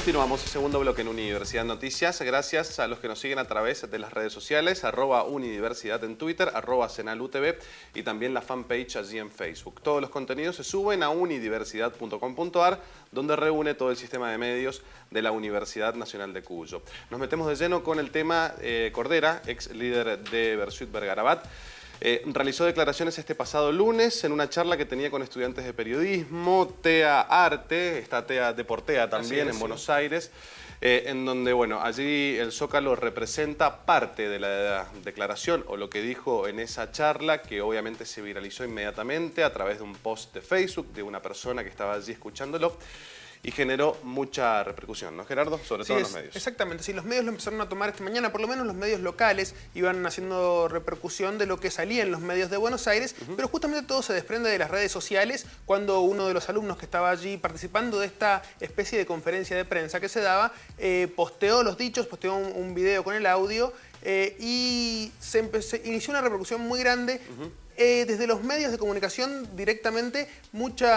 Continuamos el segundo bloque en Universidad Noticias. Gracias a los que nos siguen a través de las redes sociales, @Unidiversidad en Twitter, @SenalUTV y también la fanpage allí en Facebook. Todos los contenidos se suben a unidiversidad.com.ar, donde reúne todo el sistema de medios de la Universidad Nacional de Cuyo. Nos metemos de lleno con el tema Cordera, ex líder de Versuit Vergarabat. Realizó declaraciones este pasado lunes en una charla que tenía con estudiantes de periodismo, TEA Arte, está TEA Deportea también en Buenos Aires, en donde, bueno, allí el Zócalo representa parte de la declaración o lo que dijo en esa charla, que obviamente se viralizó inmediatamente a través de un post de Facebook de una persona que estaba allí escuchándolo. Y generó mucha repercusión, ¿no, Gerardo? Sobre todo en los medios. Exactamente, sí, los medios lo empezaron a tomar esta mañana, por lo menos los medios locales iban haciendo repercusión de lo que salía en los medios de Buenos Aires, pero justamente todo se desprende de las redes sociales cuando uno de los alumnos que estaba allí participando de esta especie de conferencia de prensa que se daba, posteó los dichos, posteó un video con el audio y se inició una repercusión muy grande. Desde los medios de comunicación directamente mucho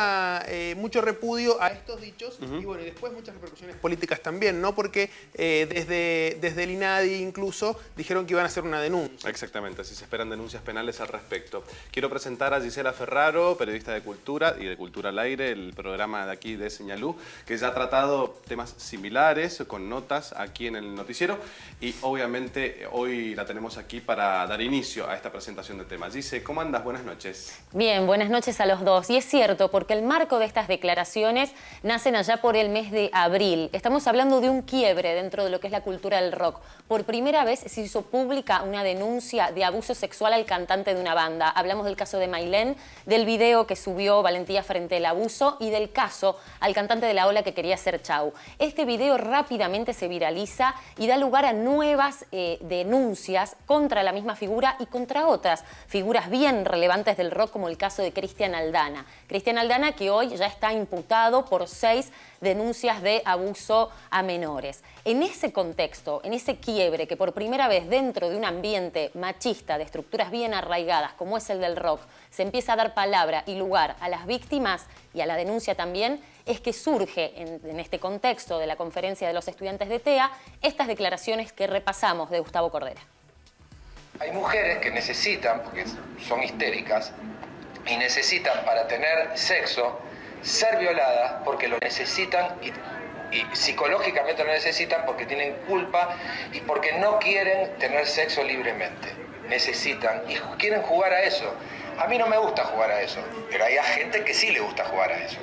repudio a estos dichos y bueno, y después muchas repercusiones políticas también, ¿no? Porque desde el INADI incluso dijeron que iban a hacer una denuncia. Exactamente, así se esperan denuncias penales al respecto. Quiero presentar a Gisela Ferraro, periodista de Cultura y de Cultura al Aire, el programa de aquí de Señalú, que ya ha tratado temas similares con notas aquí en el noticiero y obviamente hoy la tenemos aquí para dar inicio a esta presentación de temas. Gise, ¿cómo andas? Buenas noches. Bien, buenas noches a los dos. Y es cierto, porque el marco de estas declaraciones nacen allá por el mes de abril. Estamos hablando de un quiebre dentro de lo que es la cultura del rock. Por primera vez se hizo pública una denuncia de abuso sexual al cantante de una banda. Hablamos del caso de Mailén, del video que subió Valentía frente al abuso y del caso al cantante de La Ola que quería hacer Chau. Este video rápidamente se viraliza y da lugar a nuevas denuncias contra la misma figura y contra otras figuras bien relevantes del rock, como el caso de Cristian Aldana. Cristian Aldana, que hoy ya está imputado por 6 denuncias de abuso a menores. En ese contexto, en ese quiebre que por primera vez dentro de un ambiente machista, de estructuras bien arraigadas, como es el del rock, se empieza a dar palabra y lugar a las víctimas y a la denuncia también, es que surge en este contexto de la conferencia de los estudiantes de TEA estas declaraciones que repasamos de Gustavo Cordera. Hay mujeres que necesitan, porque son histéricas, y necesitan para tener sexo ser violadas porque lo necesitan y psicológicamente lo necesitan porque tienen culpa y porque no quieren tener sexo libremente. Necesitan y quieren jugar a eso. A mí no me gusta jugar a eso, pero hay gente que sí le gusta jugar a eso.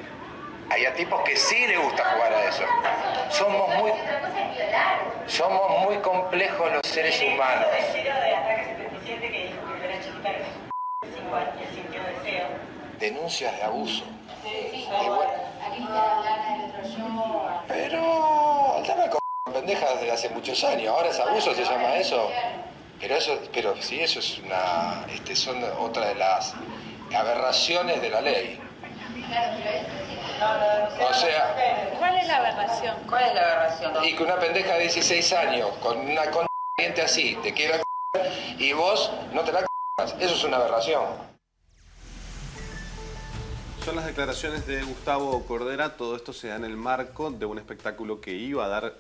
Hay a tipos que sí le gusta jugar a eso. Somos muy complejos los seres humanos. Denuncias de abuso. Y bueno, pero Aldana pendeja desde hace muchos años. Ahora es abuso, se llama eso. Pero sí, eso es son otra de las aberraciones de la ley. O sea, ¿cuál es la aberración? ¿Cuál es la aberración? Y que una pendeja de 16 años con una diente así te quiera y vos no te la eso es una aberración. Son las declaraciones de Gustavo Cordera. Todo esto se da en el marco de un espectáculo que iba a dar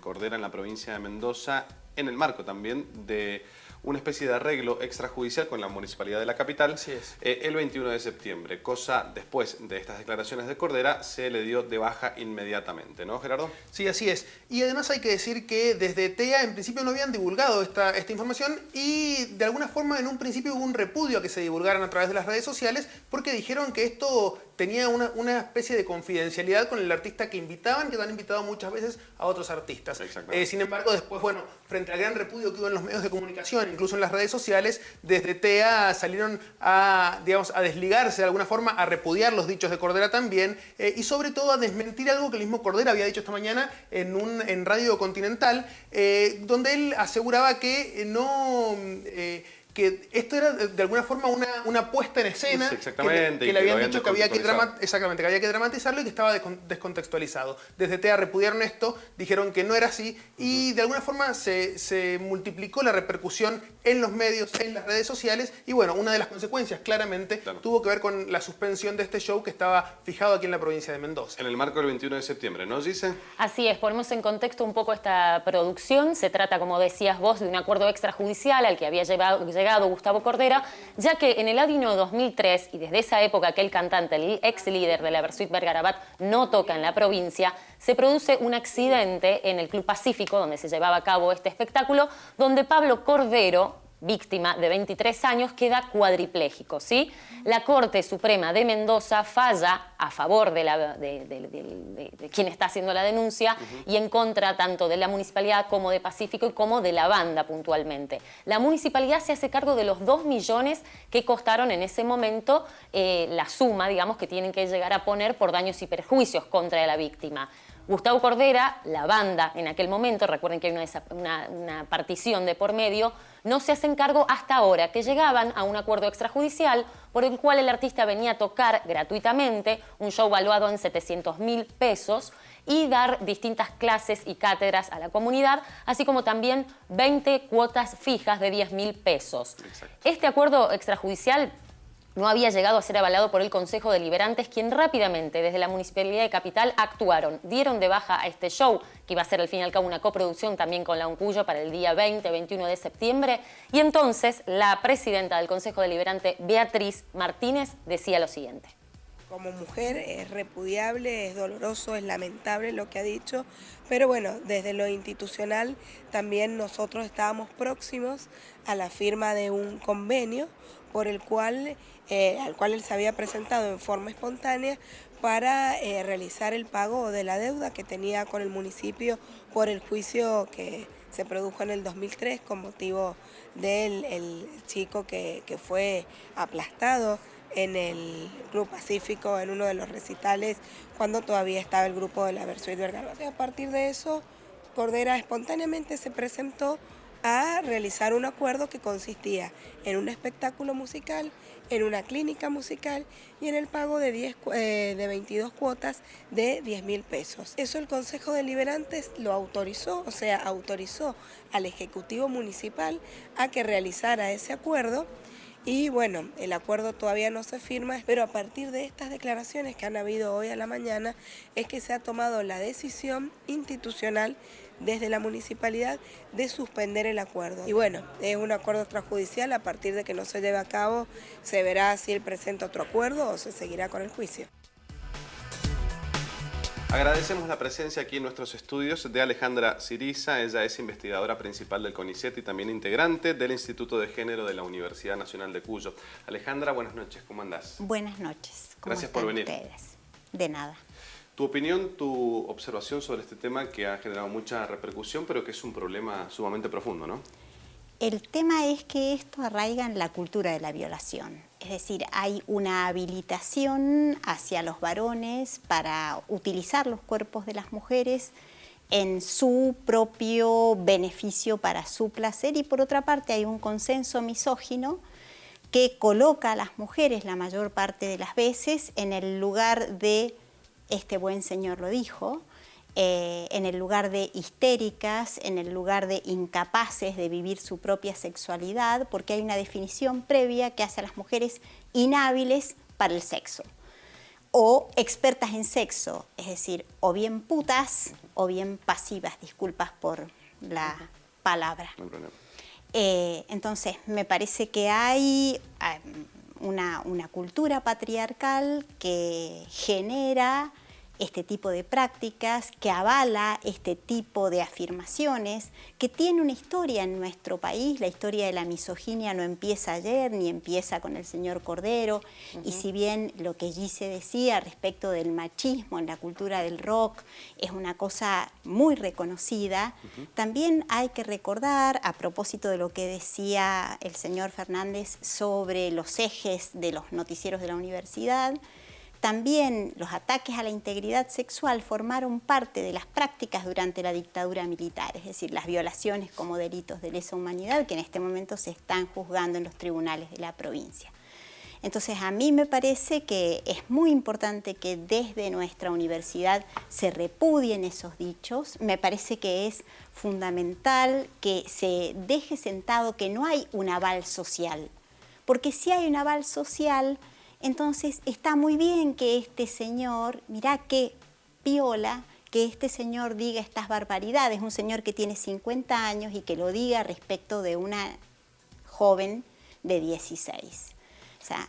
Cordera en la provincia de Mendoza, en el marco también de una especie de arreglo extrajudicial con la Municipalidad de la capital. Así es. El 21 de septiembre, cosa después de estas declaraciones de Cordera, se le dio de baja inmediatamente, ¿no, Gerardo? Sí, así es. Y además hay que decir que desde TEA en principio no habían divulgado esta información y de alguna forma en un principio hubo un repudio a que se divulgaran a través de las redes sociales porque dijeron que esto tenía una especie de confidencialidad con el artista que invitaban, que han invitado muchas veces a otros artistas. Sin embargo, después, bueno, frente al gran repudio que hubo en los medios de comunicación, incluso en las redes sociales, desde TEA salieron a desligarse de alguna forma, a repudiar los dichos de Cordera también, y sobre todo a desmentir algo que el mismo Cordera había dicho esta mañana en Radio Continental, donde él aseguraba que que esto era de alguna forma una puesta en escena, Sí, exactamente, que y le habían lo dicho que había que, descontextualizado. que había que dramatizarlo y que estaba descontextualizado. Desde TEA repudiaron esto, dijeron que no era así y de alguna forma se multiplicó la repercusión en los medios, en las redes sociales y bueno, una de las consecuencias claramente tuvo que ver con la suspensión de este show que estaba fijado aquí en la provincia de Mendoza. En el marco del 21 de septiembre, ¿no, Gise? Así es, ponemos en contexto un poco esta producción. Se trata, como decías vos, de un acuerdo extrajudicial al que había llegado Gustavo Cordera, ya que en el año 2003, y desde esa época que el cantante, el ex líder de la Versuit Vergarabat, no toca en la provincia, se produce un accidente en el Club Pacífico, donde se llevaba a cabo este espectáculo, donde Pablo Cordero, víctima de 23 años, queda cuadripléjico, ¿sí? La Corte Suprema de Mendoza falla a favor de quien está haciendo la denuncia y en contra tanto de la municipalidad como de Pacífico y como de la banda puntualmente. La municipalidad se hace cargo de los 2 millones que costaron en ese momento la suma, digamos, que tienen que llegar a poner por daños y perjuicios contra la víctima. Gustavo Cordera, la banda en aquel momento, recuerden que hay una partición de por medio, no se hacen cargo hasta ahora, que llegaban a un acuerdo extrajudicial por el cual el artista venía a tocar gratuitamente un show valuado en 700.000 pesos y dar distintas clases y cátedras a la comunidad, así como también 20 cuotas fijas de 10.000 pesos. Exacto. Este acuerdo extrajudicial no había llegado a ser avalado por el Consejo Deliberantes, quien rápidamente desde la Municipalidad de Capital actuaron, dieron de baja a este show, que iba a ser al fin y al cabo una coproducción también con la Uncuyo para el día 20-21 de septiembre, y entonces la presidenta del Consejo Deliberante, Beatriz Martínez, decía lo siguiente. Como mujer es repudiable, es doloroso, es lamentable lo que ha dicho, pero bueno, desde lo institucional también nosotros estábamos próximos a la firma de un convenio por el cual, al cual él se había presentado en forma espontánea para realizar el pago de la deuda que tenía con el municipio por el juicio que se produjo en el 2003 con motivo del chico que fue aplastado en el Club Pacífico, en uno de los recitales, cuando todavía estaba el grupo de la Versuit Vergarabat. A partir de eso, Cordera espontáneamente se presentó a realizar un acuerdo que consistía en un espectáculo musical, en una clínica musical y en el pago de 22 cuotas de 10.000 pesos. Eso el Consejo Deliberantes lo autorizó, o sea, autorizó al Ejecutivo Municipal a que realizara ese acuerdo. Y bueno, el acuerdo todavía no se firma, pero a partir de estas declaraciones que han habido hoy a la mañana es que se ha tomado la decisión institucional desde la municipalidad de suspender el acuerdo. Y bueno, es un acuerdo extrajudicial, a partir de que no se lleve a cabo se verá si él presenta otro acuerdo o se seguirá con el juicio. Agradecemos la presencia aquí en nuestros estudios de Alejandra Ciriza. Ella es investigadora principal del CONICET y también integrante del Instituto de Género de la Universidad Nacional de Cuyo. Alejandra, buenas noches, ¿cómo andás? Buenas noches. ¿Cómo Gracias por están venir. ustedes? De nada. Tu opinión, tu observación sobre este tema que ha generado mucha repercusión, pero que es un problema sumamente profundo, ¿no? El tema es que esto arraiga en la cultura de la violación. Es decir, hay una habilitación hacia los varones para utilizar los cuerpos de las mujeres en su propio beneficio para su placer y por otra parte hay un consenso misógino que coloca a las mujeres la mayor parte de las veces en el lugar de, este buen señor lo dijo, en el lugar de histéricas, en el lugar de incapaces de vivir su propia sexualidad, porque hay una definición previa que hace a las mujeres inhábiles para el sexo, o expertas en sexo, es decir, o bien putas o bien pasivas, disculpas por la palabra. No hay problema. Entonces, me parece que hay una cultura patriarcal que genera este tipo de prácticas, que avala este tipo de afirmaciones, que tiene una historia en nuestro país. La historia de la misoginia no empieza ayer, ni empieza con el señor Cordero, y si bien lo que Gise decía respecto del machismo en la cultura del rock es una cosa muy reconocida, también hay que recordar, a propósito de lo que decía el señor Fernández sobre los ejes de los noticieros de la universidad, también los ataques a la integridad sexual formaron parte de las prácticas durante la dictadura militar, es decir, las violaciones como delitos de lesa humanidad que en este momento se están juzgando en los tribunales de la provincia. Entonces, a mí me parece que es muy importante que desde nuestra universidad se repudien esos dichos. Me parece que es fundamental que se deje sentado que no hay un aval social, porque si hay un aval social, entonces está muy bien que este señor, mirá qué piola, que este señor diga estas barbaridades, un señor que tiene 50 años y que lo diga respecto de una joven de 16. O sea,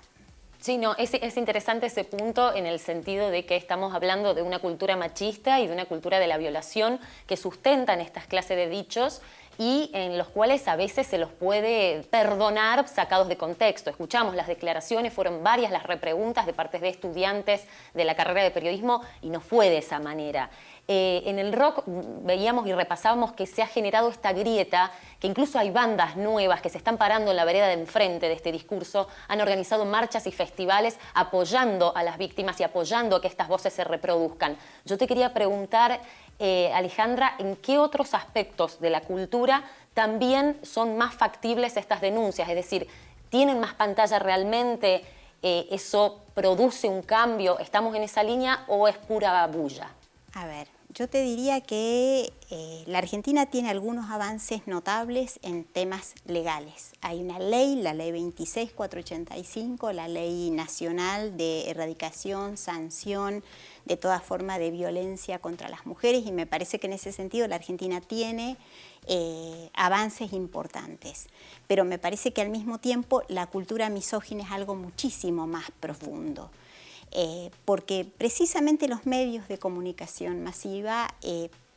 sí, no, es interesante ese punto en el sentido de que estamos hablando de una cultura machista y de una cultura de la violación que sustentan estas clases de dichos y en los cuales a veces se los puede perdonar sacados de contexto. Escuchamos las declaraciones, fueron varias las repreguntas de parte de estudiantes de la carrera de periodismo y no fue de esa manera. En el rock veíamos y repasábamos que se ha generado esta grieta, que incluso hay bandas nuevas que se están parando en la vereda de enfrente de este discurso, han organizado marchas y festivales apoyando a las víctimas y apoyando a que estas voces se reproduzcan. Yo te quería preguntar, Alejandra, ¿en qué otros aspectos de la cultura también son más factibles estas denuncias? Es decir, ¿tienen más pantalla realmente? ¿Eso produce un cambio? ¿Estamos en esa línea o es pura bulla? a ver, yo te diría que la Argentina tiene algunos avances notables en temas legales. Hay una ley, la ley 26485, la ley nacional de erradicación, sanción de toda forma de violencia contra las mujeres, y me parece que en ese sentido la Argentina tiene avances importantes. Pero me parece que al mismo tiempo la cultura misógina es algo muchísimo más profundo. Porque precisamente los medios de comunicación masiva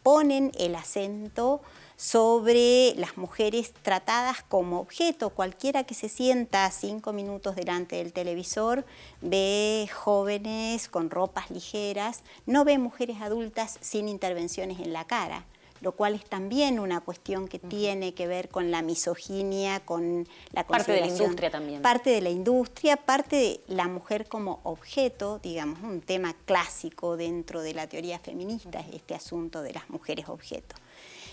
ponen el acento sobre las mujeres tratadas como objeto. Cualquiera que se sienta 5 minutos delante del televisor ve jóvenes con ropas ligeras, no ve mujeres adultas sin intervenciones en la cara, lo cual es también una cuestión que tiene que ver con la misoginia, con la consideración. Parte de la industria también. Parte de la industria, parte de la mujer como objeto, digamos, un tema clásico dentro de la teoría feminista, es este asunto de las mujeres objeto.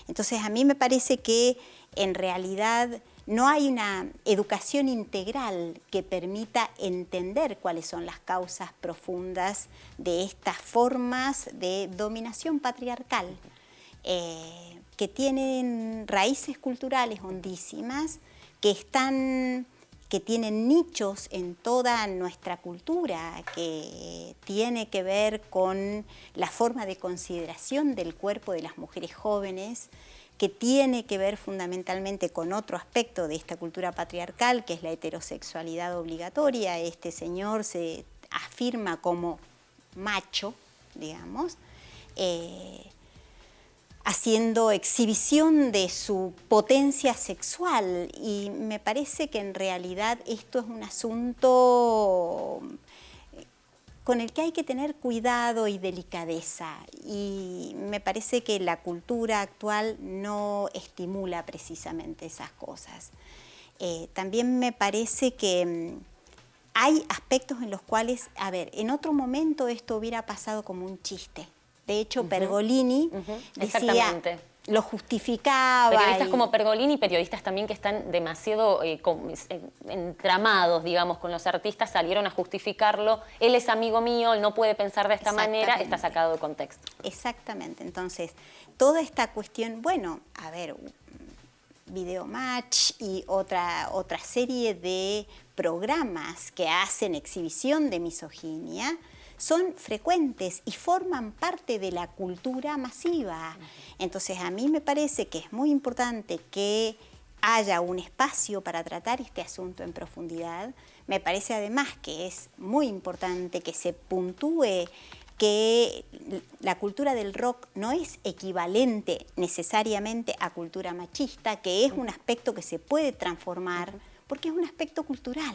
Entonces, a mí me parece que en realidad no hay una educación integral que permita entender cuáles son las causas profundas de estas formas de dominación patriarcal. Que tienen raíces culturales hondísimas, que tienen nichos en toda nuestra cultura, que tiene que ver con la forma de consideración del cuerpo de las mujeres jóvenes, que tiene que ver fundamentalmente con otro aspecto de esta cultura patriarcal, que es la heterosexualidad obligatoria. Este señor se afirma como macho, digamos, haciendo exhibición de su potencia sexual, y me parece que en realidad esto es un asunto con el que hay que tener cuidado y delicadeza, y me parece que la cultura actual no estimula precisamente esas cosas. También me parece que hay aspectos en los cuales, a ver, en otro momento esto hubiera pasado como un chiste. De hecho, Pergolini decía, lo justificaba. Periodistas como Pergolini, periodistas también que están demasiado entramados, digamos, con los artistas, salieron a justificarlo. Él es amigo mío, él no puede pensar de esta manera, está sacado de contexto. Exactamente. Entonces, toda esta cuestión, bueno, a ver, Videomatch y otra serie de programas que hacen exhibición de misoginia, son frecuentes y forman parte de la cultura masiva. Entonces, a mí me parece que es muy importante que haya un espacio para tratar este asunto en profundidad. Me parece además que es muy importante que se puntúe que la cultura del rock no es equivalente necesariamente a cultura machista, que es un aspecto que se puede transformar, porque es un aspecto cultural,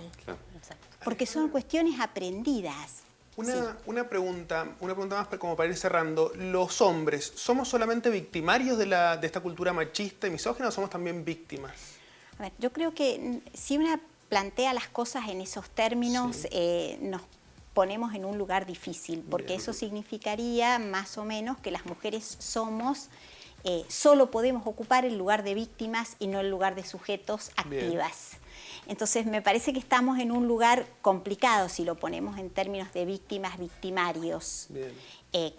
porque son cuestiones aprendidas. Una pregunta más como para ir cerrando. ¿Los hombres somos solamente victimarios de esta cultura machista y misógina o somos también víctimas? A ver, yo creo que si una plantea las cosas en esos términos, nos ponemos en un lugar difícil, porque eso significaría más o menos que las mujeres somos, solo podemos ocupar el lugar de víctimas y no el lugar de sujetos activas. Entonces me parece que estamos en un lugar complicado si lo ponemos en términos de víctimas, victimarios.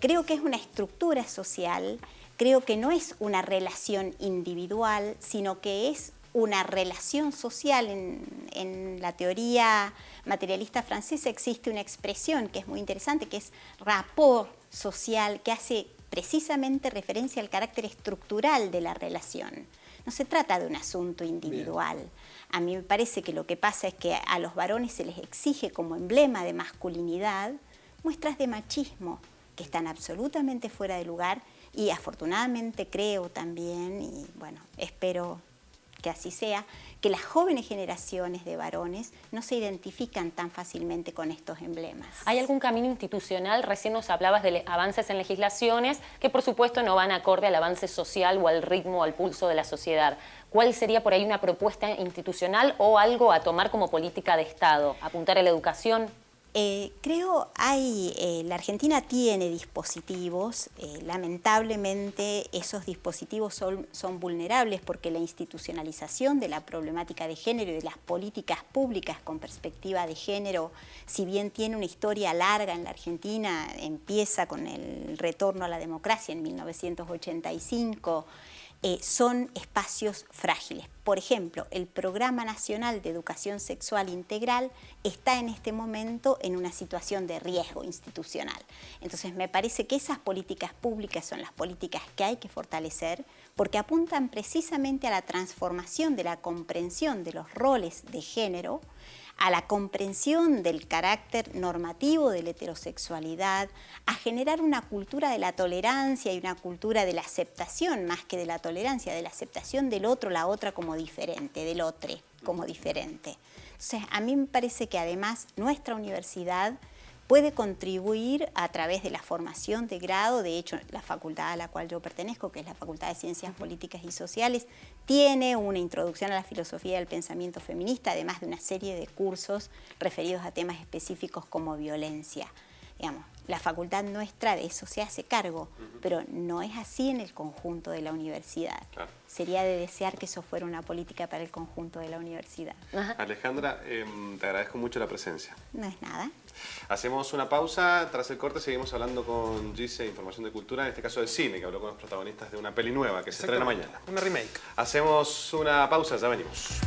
Creo que es una estructura social, creo que no es una relación individual, sino que es una relación social. En la teoría materialista francesa existe una expresión que es muy interesante, que es rapport social, que hace precisamente referencia al carácter estructural de la relación. No se trata de un asunto individual. A mí me parece que lo que pasa es que a los varones se les exige como emblema de masculinidad muestras de machismo que están absolutamente fuera de lugar, y afortunadamente creo también, y bueno, espero que así sea, que las jóvenes generaciones de varones no se identifican tan fácilmente con estos emblemas. ¿Hay algún camino institucional? Recién nos hablabas de avances en legislaciones que por supuesto no van acorde al avance social o al ritmo o al pulso de la sociedad. ¿Cuál sería por ahí una propuesta institucional o algo a tomar como política de Estado? ¿Apuntar a la educación? Creo la Argentina tiene dispositivos, lamentablemente esos dispositivos son vulnerables porque la institucionalización de la problemática de género y de las políticas públicas con perspectiva de género, si bien tiene una historia larga en la Argentina, empieza con el retorno a la democracia en 1985, son espacios frágiles. Por ejemplo, el Programa Nacional de Educación Sexual Integral está en este momento en una situación de riesgo institucional. Entonces me parece que esas políticas públicas son las políticas que hay que fortalecer porque apuntan precisamente a la transformación de la comprensión de los roles de género, a la comprensión del carácter normativo de la heterosexualidad, a generar una cultura de la tolerancia y una cultura de la aceptación, más que de la tolerancia, de la aceptación del otro, la otra como diferente, del otro como diferente. Entonces, a mí me parece que además nuestra universidad puede contribuir a través de la formación de grado. De hecho, la facultad a la cual yo pertenezco, que es la Facultad de Ciencias Políticas y Sociales, tiene una introducción a la filosofía del pensamiento feminista, además de una serie de cursos referidos a temas específicos como violencia. Digamos, la facultad nuestra de eso se hace cargo, pero no es así en el conjunto de la universidad. Claro. Sería de desear que eso fuera una política para el conjunto de la universidad. Alejandra, te agradezco mucho la presencia. No es nada. Hacemos una pausa, tras el corte seguimos hablando con Gise, Información de Cultura, en este caso de cine, que habló con los protagonistas de una peli nueva que se estrena mañana. Una remake. Hacemos una pausa, ya venimos.